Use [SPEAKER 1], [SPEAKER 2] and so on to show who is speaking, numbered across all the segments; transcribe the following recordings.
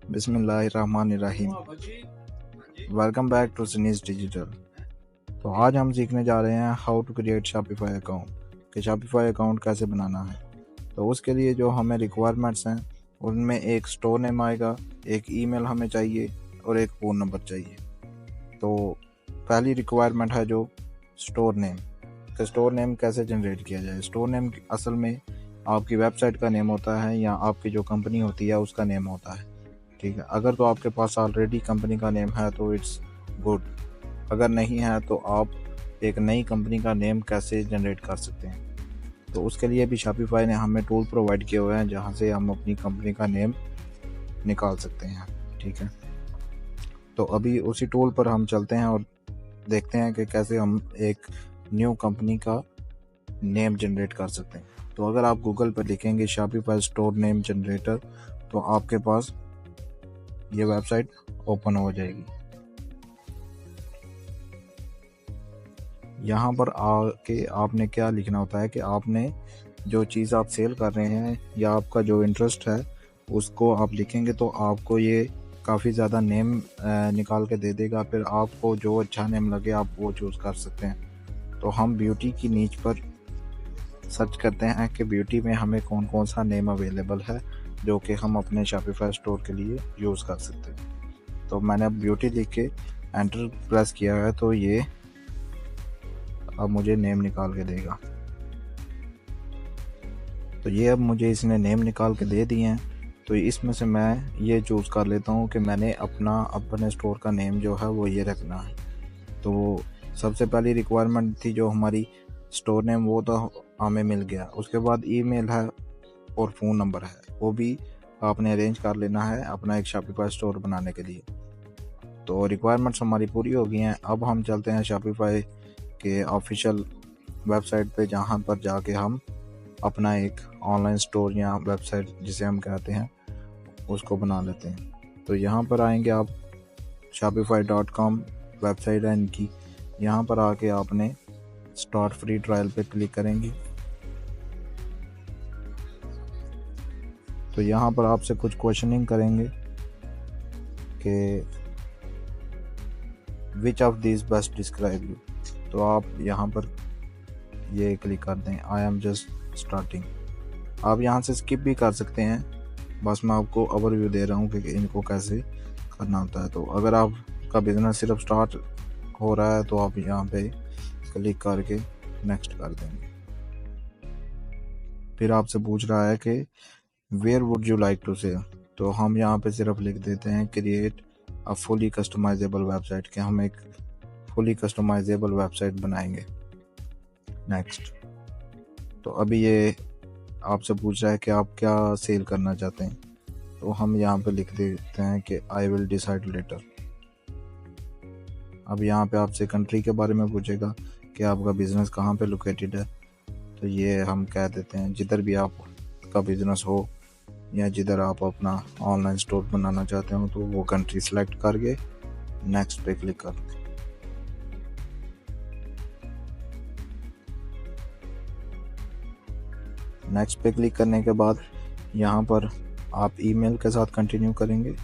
[SPEAKER 1] बिस्मिल्लाहिर्रहमानिर्रहीम। Welcome back to Sunny's Digital. तो आज हम सीखने जा रहे हैं how to create Shopify account, कि शॉपिफाई अकाउंट कैसे बनाना है। तो उसके लिए जो हमें रिक्वायरमेंट्स हैं उनमें एक स्टोर नेम आएगा, एक ईमेल हमें चाहिए और एक फ़ोन नंबर चाहिए। तो पहली रिक्वायरमेंट है जो स्टोर नेम। तो स्टोर नेम कैसे जनरेट किया जाए। स्टोर नेम असल में आपकी वेबसाइट का नेम होता है या आपकी जो कंपनी होती है उसका नेम होता है, ठीक है। अगर तो आपके पास ऑलरेडी कंपनी का नेम है तो इट्स गुड, अगर नहीं है तो आप एक नई कंपनी का नेम कैसे जनरेट कर सकते हैं। तो उसके लिए भी शॉपिफाई ने हमें टूल प्रोवाइड किए हुए हैं जहां से हम अपनी कंपनी का नेम निकाल सकते हैं, ठीक है। तो अभी उसी टूल पर हम चलते हैं और देखते हैं कि कैसे हम एक न्यू कंपनी का नेम जनरेट कर सकते हैं। तो अगर आप गूगल पर लिखेंगे शॉपिफाई स्टोर नेम जनरेटर तो आपके पास ये वेबसाइट ओपन हो जाएगी। यहाँ पर आके आपने क्या लिखना होता है कि आपने जो चीज़ आप सेल कर रहे हैं या आपका जो इंटरेस्ट है उसको आप लिखेंगे तो आपको ये काफ़ी ज़्यादा नेम निकाल के दे देगा। फिर आपको जो अच्छा नेम लगे आप वो चूज़ कर सकते हैं। तो हम ब्यूटी की नीच पर सर्च करते हैं कि ब्यूटी में हमें कौन कौन सा नेम अवेलेबल है जो कि हम अपने शॉपिफाई स्टोर के लिए यूज़ कर सकते हैं। तो मैंने अब ब्यूटी लिख के एंटर प्रेस किया है तो ये अब मुझे नेम निकाल के देगा। तो ये अब मुझे इसने नेम निकाल के दे दिए हैं। तो इसमें से मैं ये चूज़ कर लेता हूँ कि मैंने अपने स्टोर का नेम जो है वो ये रखना है। तो सबसे पहली रिक्वायरमेंट थी जो हमारी स्टोर नेम, वो तो हमें मिल गया। उसके बाद ईमेल है और फ़ोन नंबर है, वो भी आपने अरेंज कर लेना है अपना एक शॉपिफाई स्टोर बनाने के लिए। तो रिक्वायरमेंट्स हमारी पूरी हो गई हैं। अब हम चलते हैं शॉपिफाई के ऑफिशियल वेबसाइट पे जहां पर जाके हम अपना एक ऑनलाइन स्टोर या वेबसाइट जिसे हम कहते हैं उसको बना लेते हैं। तो यहाँ पर आएंगे आप, shopify.com वेबसाइट है इनकी। यहाँ पर आके आपने स्टार्ट फ्री ट्रायल पे क्लिक करेंगे। तो यहाँ पर आपसे कुछ क्वेश्चनिंग करेंगे कि which of this best describe you. तो आप यहाँ पर ये क्लिक कर दें, आई एम जस्ट स्टार्टिंग। आप यहाँ से स्किप भी कर सकते हैं, बस मैं आपको ओवरव्यू दे रहा हूँ कि इनको कैसे करना होता है। तो अगर आपका बिजनेस सिर्फ स्टार्ट हो रहा है तो आप यहाँ पे क्लिक करके नेक्स्ट कर देंगे। फिर आपसे पूछ रहा है कि where would you like to sell. तो हम यहाँ पे सिर्फ लिख देते हैं create a fully customisable website, कि हम एक फुली कस्टमाइजेबल वेबसाइट बनाएंगे। नेक्स्ट। तो अभी ये आपसे पूछ रहा है कि आप क्या सेल करना चाहते हैं। तो हम यहाँ पे लिख देते हैं कि आई विल डिसाइड लेटर। अब यहाँ पे आपसे कंट्री के बारे में पूछेगा कि आपका बिजनेस कहाँ पे लोकेटेड है। तो ये हम कह देते हैं जिधर भी आपका बिजनेस हो या जिधर आप अपना ऑनलाइन स्टोर बनाना चाहते हो तो वो कंट्री सेलेक्ट करके नेक्स्ट पे क्लिक कर दें। नेक्स्ट पे क्लिक करने के बाद यहाँ पर आप ईमेल के साथ कंटिन्यू करेंगे।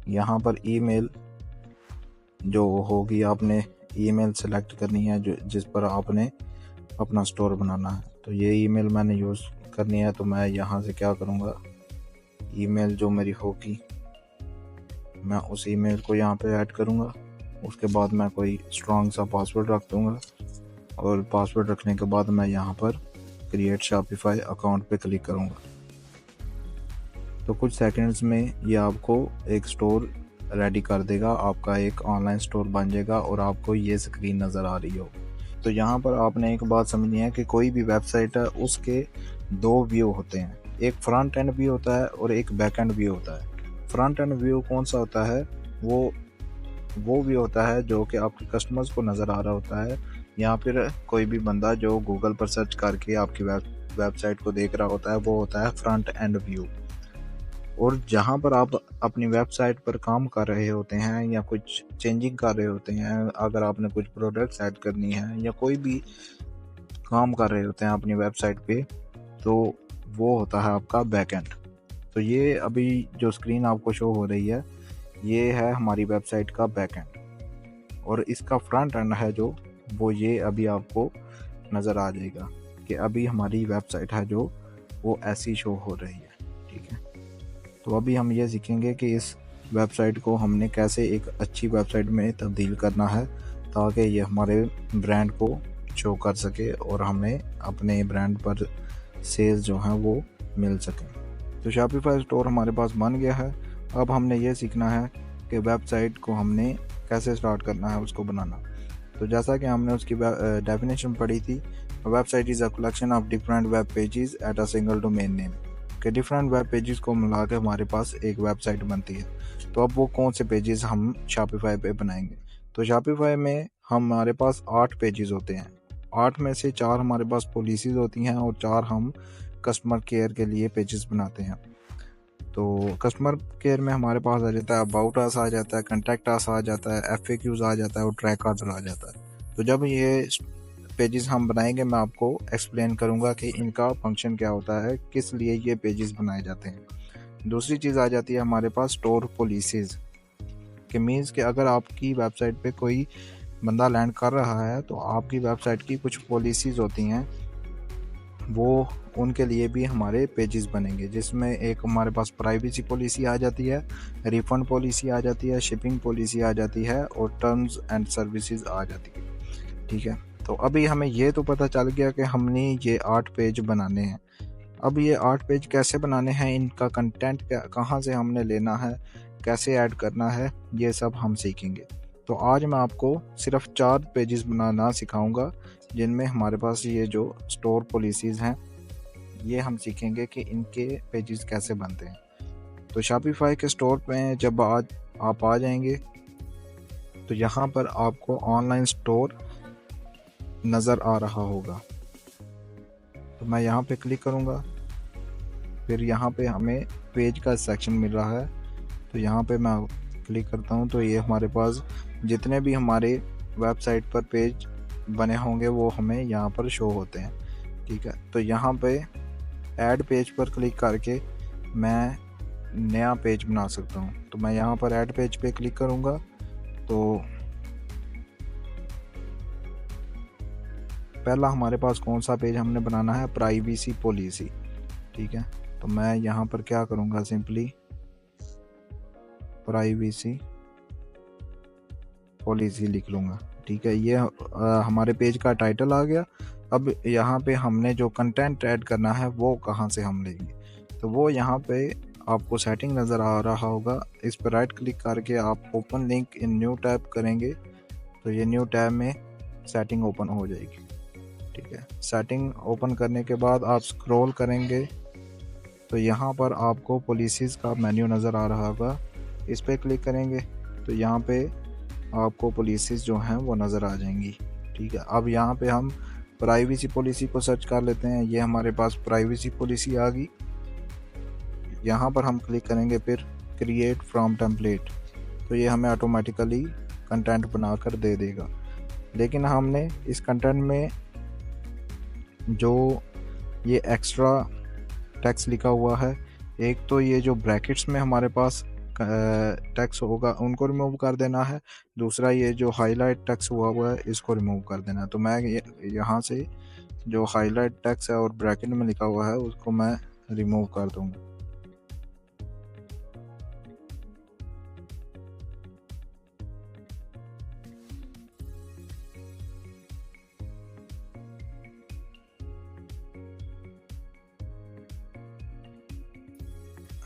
[SPEAKER 1] यहाँ पर ईमेल जो होगी आपने ईमेल सेलेक्ट करनी है जो जिस पर आपने अपना स्टोर बनाना है। तो ये ईमेल मैंने यूज़ करनी है, तो मैं यहाँ से क्या करूँगा, ईमेल जो मेरी होगी मैं उस ईमेल को यहाँ पे ऐड करूँगा। उसके बाद मैं कोई स्ट्रॉन्ग सा पासवर्ड रख दूँगा और पासवर्ड रखने के बाद मैं यहाँ पर क्रिएट शॉपिफाई अकाउंट पे क्लिक करूँगा। तो कुछ सेकंड्स में ये आपको एक स्टोर रेडी कर देगा, आपका एक ऑनलाइन स्टोर बन जाएगा और आपको ये स्क्रीन नज़र आ रही हो। तो यहाँ पर आपने एक बात समझनी है कि कोई भी वेबसाइट है उसके दो व्यू होते हैं, एक फ्रंट एंड व्यू होता है और एक बैक एंड व्यू होता है। फ्रंट एंड व्यू कौन सा होता है, वो व्यू होता है जो कि आपके कस्टमर्स को नज़र आ रहा होता है या फिर कोई भी बंदा जो गूगल पर सर्च करके आपकी वेबसाइट को देख रहा होता है, वो होता है फ्रंट एंड व्यू। और जहाँ पर आप अपनी वेबसाइट पर काम कर रहे होते हैं या कुछ चेंजिंग कर रहे होते हैं, अगर आपने कुछ प्रोडक्ट्स ऐड करनी है या कोई भी काम कर रहे होते हैं अपनी वेबसाइट पे, तो वो होता है आपका बैक एंड। तो ये अभी जो स्क्रीन आपको शो हो रही है, ये है हमारी वेबसाइट का बैक एंड, और इसका फ्रंट एंड है जो, वो ये अभी आपको नज़र आ जाएगा कि अभी हमारी वेबसाइट है जो वो ऐसी शो हो रही है। ठीक है, तो अभी हम ये सीखेंगे कि इस वेबसाइट को हमने कैसे एक अच्छी वेबसाइट में तब्दील करना है, ताकि ये हमारे ब्रांड को शो कर सके और हमें अपने ब्रांड पर सेल्स जो हैं वो मिल सकें। तो शॉपिफाई स्टोर हमारे पास बन गया है। अब हमने ये सीखना है कि वेबसाइट को हमने कैसे स्टार्ट करना है उसको बनाना। तो जैसा कि हमने उसकी डेफिनेशन पढ़ी थी, website is a collection of different web pages at a single domain name, कि डिफरेंट वेब पेजेस को मिला के हमारे पास एक वेबसाइट बनती है। तो अब वो कौन से पेजेस हम शॉपिफाई पे बनाएंगे? तो शॉपिफाई में हमारे पास 8 पेजेस होते हैं। 8 में से 4 हमारे पास पॉलिसीज़ होती हैं और 4 हम कस्टमर केयर के लिए पेजेस बनाते हैं। तो कस्टमर केयर में हमारे पास आ जाता है अबाउट अस आ जाता है, कॉन्टैक्ट अस आ जाता है, FAQs आ जाता है और ट्रैक ऑर्डर आ जाता है। तो जब ये पेजेस हम बनाएंगे, मैं आपको एक्सप्लेन करूंगा कि इनका फंक्शन क्या होता है, किस लिए ये पेजेस बनाए जाते हैं। दूसरी चीज़ आ जाती है हमारे पास स्टोर पॉलिसीज़, कि मीन्स कि अगर आपकी वेबसाइट पे कोई बंदा लैंड कर रहा है तो आपकी वेबसाइट की कुछ पॉलिसीज़ होती हैं, वो उनके लिए भी हमारे पेजेस बनेंगे, जिसमें एक हमारे पास प्राइवेसी पॉलिसी आ जाती है, रिफंड पॉलिसी आ जाती है, शिपिंग पॉलिसी आ जाती है और टर्म्स एंड सर्विसेज आ जाती है। ठीक है, तो अभी हमें ये तो पता चल गया कि हमने ये 8 पेज बनाने हैं। अब ये 8 पेज कैसे बनाने हैं, इनका कंटेंट कहाँ से हमने लेना है, कैसे ऐड करना है, ये सब हम सीखेंगे। तो आज मैं आपको सिर्फ 4 पेजेस बनाना सिखाऊंगा, जिनमें हमारे पास ये जो स्टोर पॉलिसीज़ हैं, ये हम सीखेंगे कि इनके पेजेस कैसे बनते हैं। तो शॉपिफाई के स्टोर पे जब आज आप आ जाएंगे, तो यहाँ पर आपको ऑनलाइन स्टोर नज़र आ रहा होगा। तो मैं यहाँ पे क्लिक करूँगा, फिर यहाँ पे हमें पेज का सेक्शन मिल रहा है, तो यहाँ पे मैं क्लिक करता हूँ, तो ये हमारे पास जितने भी हमारे वेबसाइट पर पेज बने होंगे वो हमें यहाँ पर शो होते हैं। ठीक है, तो यहाँ पे ऐड पेज पर क्लिक करके मैं नया पेज बना सकता हूँ। तो मैं यहाँ पर ऐड पेज पे क्लिक करूँगा, तो पहला हमारे पास कौन सा पेज हमने बनाना है, प्राइवेसी पॉलिसी। ठीक है, तो मैं यहाँ पर क्या करूँगा, सिंपली प्राइवेसी पॉलिसी लिख लूँगा। ठीक है, ये हमारे पेज का टाइटल आ गया। अब यहाँ पे हमने जो कंटेंट ऐड करना है वो कहाँ से हम लेंगे, तो वो यहाँ पे आपको सेटिंग नज़र आ रहा होगा, इस पर राइट क्लिक करके आप open link in new tab करेंगे, तो ये न्यू टैब में सेटिंग ओपन हो जाएगी। ठीक है, सेटिंग ओपन करने के बाद आप स्क्रॉल करेंगे, तो यहाँ पर आपको पॉलिसीज़ का मेन्यू नज़र आ रहा होगा, इस पर क्लिक करेंगे तो यहाँ पे आपको पॉलिसीज़ जो हैं वो नज़र आ जाएंगी। ठीक है, अब यहाँ पे हम प्राइवेसी पॉलिसी को सर्च कर लेते हैं। ये हमारे पास प्राइवेसी पॉलिसी आ गई। यहाँ पर हम क्लिक करेंगे, फिर क्रिएट फ्रॉम टेम्पलेट, तो ये हमें ऑटोमेटिकली कंटेंट बनाकर दे देगा। लेकिन हमने इस कंटेंट में जो ये एक्स्ट्रा टेक्स्ट लिखा हुआ है, एक तो ये जो ब्रैकेट्स में हमारे पास टेक्स्ट होगा उनको रिमूव कर देना है, दूसरा ये जो हाईलाइट टेक्स्ट हुआ है इसको रिमूव कर देना है। तो मैं यहाँ से जो हाईलाइट टेक्स्ट है और ब्रैकेट में लिखा हुआ है उसको मैं रिमूव कर दूँगा।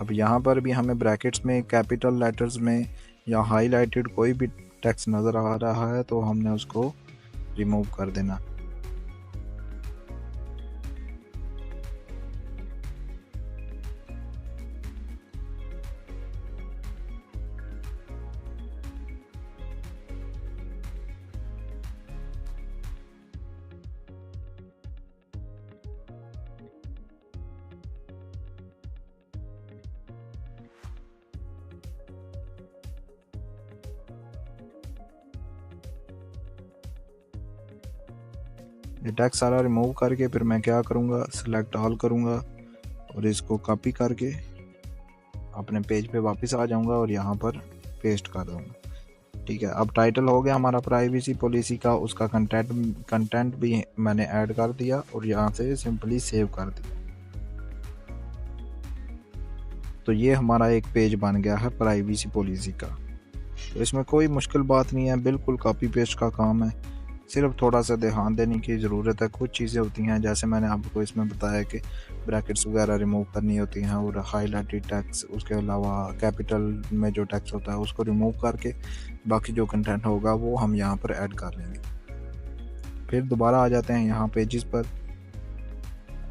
[SPEAKER 1] अब यहाँ पर भी हमें ब्रैकेट्स में कैपिटल लेटर्स में या हाईलाइटेड कोई भी टेक्स्ट नज़र आ रहा है तो हमने उसको रिमूव कर देना। ये टैक्स सारा रिमूव करके फिर मैं क्या करूँगा, सिलेक्ट ऑल करूँगा और इसको कॉपी करके अपने पेज पे वापस आ जाऊँगा और यहाँ पर पेस्ट कर दूँगा। ठीक है, अब टाइटल हो गया हमारा प्राइवेसी पॉलिसी का, उसका कंटेंट भी मैंने ऐड कर दिया और यहाँ से सिंपली सेव कर दिया। तो ये हमारा एक पेज बन गया है प्राइवेसी पॉलिसी का। तो इसमें कोई मुश्किल बात नहीं है, बिल्कुल कॉपी पेस्ट का काम है, सिर्फ थोड़ा सा ध्यान देने की ज़रूरत है। कुछ चीज़ें होती हैं जैसे मैंने आपको इसमें बताया कि ब्रैकेट्स वगैरह रिमूव करनी होती हैं और हाईलाइटेड टेक्स्ट, उसके अलावा कैपिटल में जो टेक्स्ट होता है उसको रिमूव करके बाकी जो कंटेंट होगा वो हम यहाँ पर ऐड कर लेंगे। फिर दोबारा आ जाते हैं यहाँ पेजेस पर,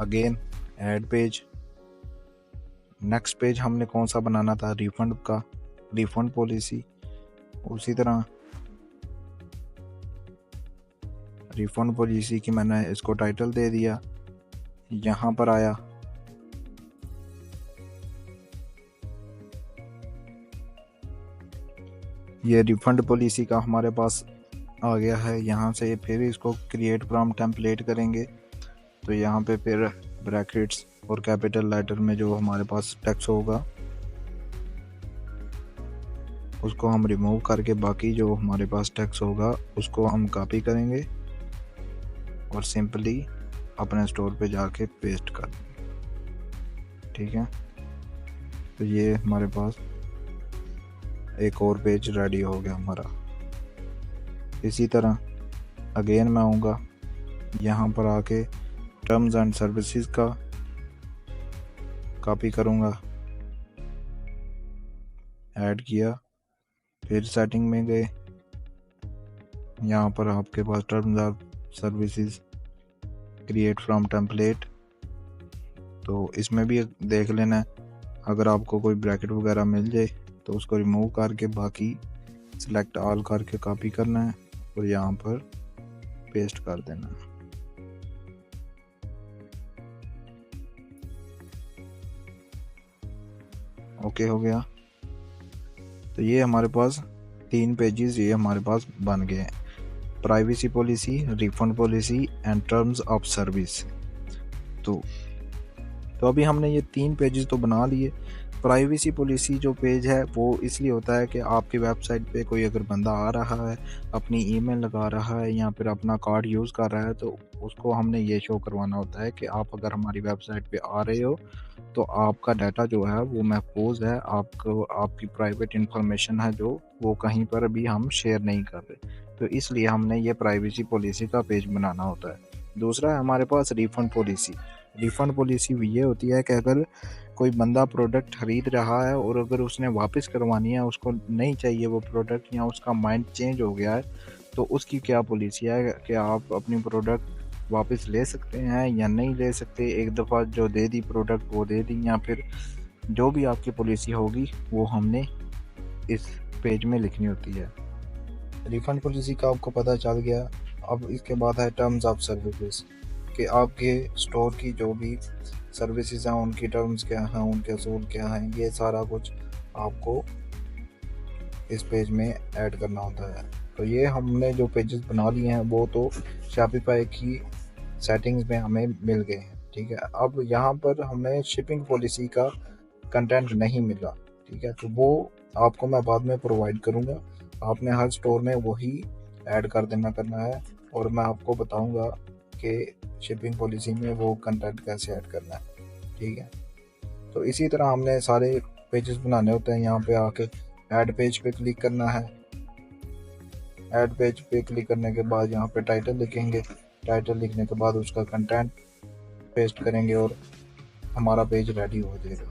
[SPEAKER 1] again add page. Next page हमने कौन सा बनाना था, रिफंड का, रिफंड पॉलिसी। उसी तरह रिफंड पॉलिसी की मैंने इसको टाइटल दे दिया। यहाँ पर आया, ये रिफंड पॉलिसी का हमारे पास आ गया है। यहाँ से फिर इसको क्रिएट फ्रॉम टेम्पलेट करेंगे। तो यहाँ पे फिर ब्रैकेट्स और कैपिटल लेटर में जो हमारे पास टेक्स्ट होगा उसको हम रिमूव करके बाकी जो हमारे पास टेक्स्ट होगा उसको हम कॉपी करेंगे और सिंपली अपने स्टोर पे जाके पेस्ट कर देंगे। ठीक है, तो ये हमारे पास एक और पेज रेडी हो गया हमारा। इसी तरह अगेन मैं आऊँगा, यहाँ पर आके टर्म्स एंड सर्विसेज का कॉपी करूँगा, ऐड किया, फिर सेटिंग में गए, यहाँ पर आपके पास terms of services create from template, तो इसमें भी देख लेना है, अगर आपको कोई ब्रैकेट वगैरह मिल जाए तो उसको रिमूव करके बाकी सिलेक्ट ऑल करके कॉपी करना है और यहाँ पर पेस्ट कर देना है। ओके हो गया। तो ये हमारे पास 3 पेजेस ये हमारे पास बन गए हैं, privacy policy, refund policy and terms of service. तो अभी हमने ये 3 पेजेस तो बना लिए। प्राइवेसी पॉलिसी जो पेज है वो इसलिए होता है कि आपकी वेबसाइट पे कोई अगर बंदा आ रहा है, अपनी ईमेल लगा रहा है या फिर अपना कार्ड यूज़ कर रहा है, तो उसको हमने ये शो करवाना होता है कि आप अगर हमारी वेबसाइट पे आ रहे हो तो आपका डाटा जो है वो महफूज है, आपको आपकी प्राइवेट इन्फॉर्मेशन है जो वो कहीं पर भी हम शेयर नहीं कर रहे। तो इसलिए हमने ये प्राइवेसी पॉलिसी का पेज बनाना होता है। दूसरा है हमारे पास रिफ़ंड पॉलिसी। रिफ़ंड पॉलिसी ये होती है कि अगर कोई बंदा प्रोडक्ट ख़रीद रहा है और अगर उसने वापस करवानी है, उसको नहीं चाहिए वो प्रोडक्ट या उसका माइंड चेंज हो गया है, तो उसकी क्या पॉलिसी है कि आप अपनी प्रोडक्ट वापस ले सकते हैं या नहीं ले सकते। एक दफ़ा जो दे दी प्रोडक्ट वो दे दी, या फिर जो भी आपकी पॉलिसी होगी वो हमने इस पेज में लिखनी होती है। रिफ़ंड पॉलिसी का आपको पता चल गया। अब इसके बाद है टर्म्स ऑफ सर्विसेज, कि आपके स्टोर की जो भी सर्विसेज हैं उनकी टर्म्स क्या हैं, उनके असूल क्या हैं, ये सारा कुछ आपको इस पेज में ऐड करना होता है। तो ये हमने जो पेजेस बना लिए हैं वो तो शॉपिफाई की सेटिंग्स में हमें मिल गए हैं। ठीक है, अब यहाँ पर हमें शिपिंग पॉलिसी का कंटेंट नहीं मिला। ठीक है, तो वो आपको मैं बाद में प्रोवाइड करूँगा। आपने हर स्टोर में वही ऐड कर देना करना है और मैं आपको बताऊँगा कि शिपिंग पॉलिसी में वो कंटेंट कैसे ऐड करना है। ठीक है, तो इसी तरह हमने सारे पेजेस बनाने होते हैं। यहाँ पे आके ऐड पेज पे क्लिक करना है। ऐड पेज पे क्लिक करने के बाद यहाँ पे टाइटल लिखेंगे। टाइटल लिखने के बाद उसका कंटेंट पेस्ट करेंगे और हमारा पेज रेडी हो जाएगा।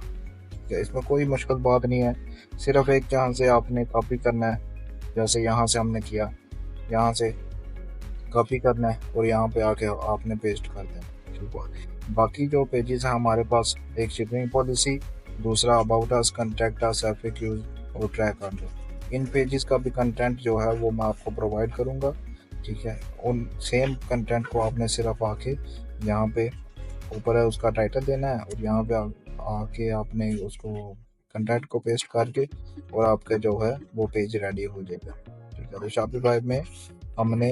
[SPEAKER 1] ठीक है, इसमें कोई मुश्किल बात नहीं है, सिर्फ एक जहाँ से आपने कॉपी करना है, जैसे यहाँ से हमने किया, यहाँ से कॉपी करना है और यहाँ पे आके आपने पेस्ट कर देना। ठीक है, बाकी जो पेजेस हैं हमारे पास, एक शिपिंग पॉलिसी, दूसरा about us, contact us, FAQs और ट्रैक ऑन। इन पेजेस का भी कंटेंट जो है वो मैं आपको प्रोवाइड करूँगा। ठीक है, उन सेम कंटेंट को आपने सिर्फ आके यहाँ पे ऊपर है उसका टाइटल देना है और यहाँ पे आके आपने उसको कंटेंट को पेस्ट करके और आपका जो है वो पेज रेडी हो जाएगा। ठीक है, तो शॉपिफाई में हमने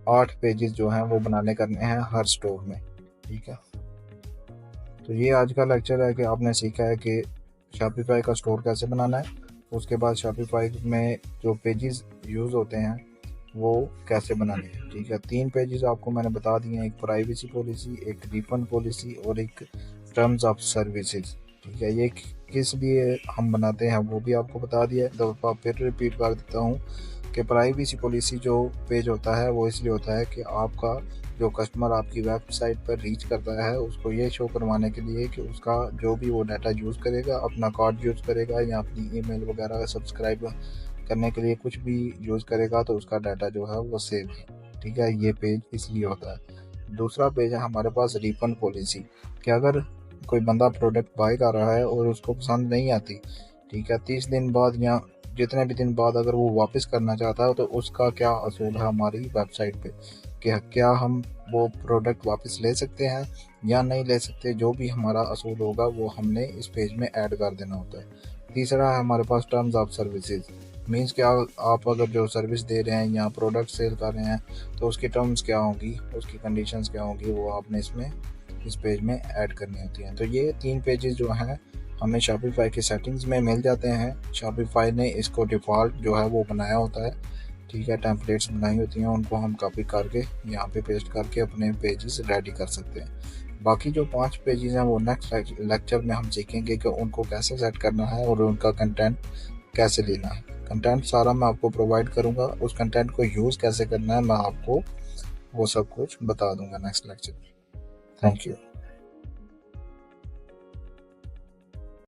[SPEAKER 1] 8 पेजेस जो हैं वो बनाने करने हैं हर स्टोर में। ठीक है, तो ये आज का लेक्चर है कि आपने सीखा है कि शॉपिफाई का स्टोर कैसे बनाना है, उसके बाद शॉपिफाई में जो पेजेस यूज़ होते हैं वो कैसे बनाने हैं। ठीक है, 3 पेजेस आपको मैंने बता दिए हैं, एक प्राइवेसी पॉलिसी, एक रिफंड पॉलिसी और एक टर्म्स ऑफ सर्विसेज। ठीक है, ये किस लिए हम बनाते हैं वो भी आपको बता दिया है। दफ़ा फिर रिपीट कर देता हूँ कि प्राइवेसी पॉलिसी जो पेज होता है वो इसलिए होता है कि आपका जो कस्टमर आपकी वेबसाइट पर रीच करता है उसको ये शो करवाने के लिए कि उसका जो भी वो डाटा यूज़ करेगा, अपना कार्ड यूज़ करेगा या अपनी ईमेल वगैरह सब्सक्राइब करने के लिए कुछ भी यूज़ करेगा तो उसका डाटा जो है वो सेव है। ठीक है, ये पेज इसलिए होता है। दूसरा पेज है हमारे पास रिफंड पॉलिसी, कि अगर कोई बंदा प्रोडक्ट बाय कर रहा है और उसको पसंद नहीं आती, ठीक है, 30 दिन बाद या जितने भी दिन बाद अगर वो वापस करना चाहता है तो उसका क्या असूल है हमारी वेबसाइट पे, कि क्या हम वो प्रोडक्ट वापस ले सकते हैं या नहीं ले सकते। जो भी हमारा असूल होगा वो हमने इस पेज में ऐड कर देना होता है। तीसरा है हमारे पास टर्म्स ऑफ सर्विसेज, मीन्स क्या, आप अगर जो सर्विस दे रहे हैं या प्रोडक्ट सेल कर रहे हैं तो उसकी टर्म्स क्या होंगी, उसकी कंडीशंस क्या होंगी, वो आपने इस पेज में ऐड करनी होती हैं। तो ये 3 पेजेस जो हैं हमें शॉपिफाई की सेटिंग्स में मिल जाते हैं। शॉपिफाई ने इसको डिफ़ॉल्ट जो है वो बनाया होता है। ठीक है, टेम्पलेट्स बनाई होती हैं, उनको हम कॉपी करके यहाँ पे पेस्ट करके अपने पेजेस रेडी कर सकते हैं। बाकी जो 5 पेजेस हैं वो नेक्स्ट लेक्चर में हम सीखेंगे कि उनको कैसे सेट करना है और उनका कंटेंट कैसे लेना है। कंटेंट सारा मैं आपको प्रोवाइड करूँगा, उस कंटेंट को यूज़ कैसे करना है मैं आपको वो सब कुछ बता दूँगा नेक्स्ट लेक्चर में। Thank you.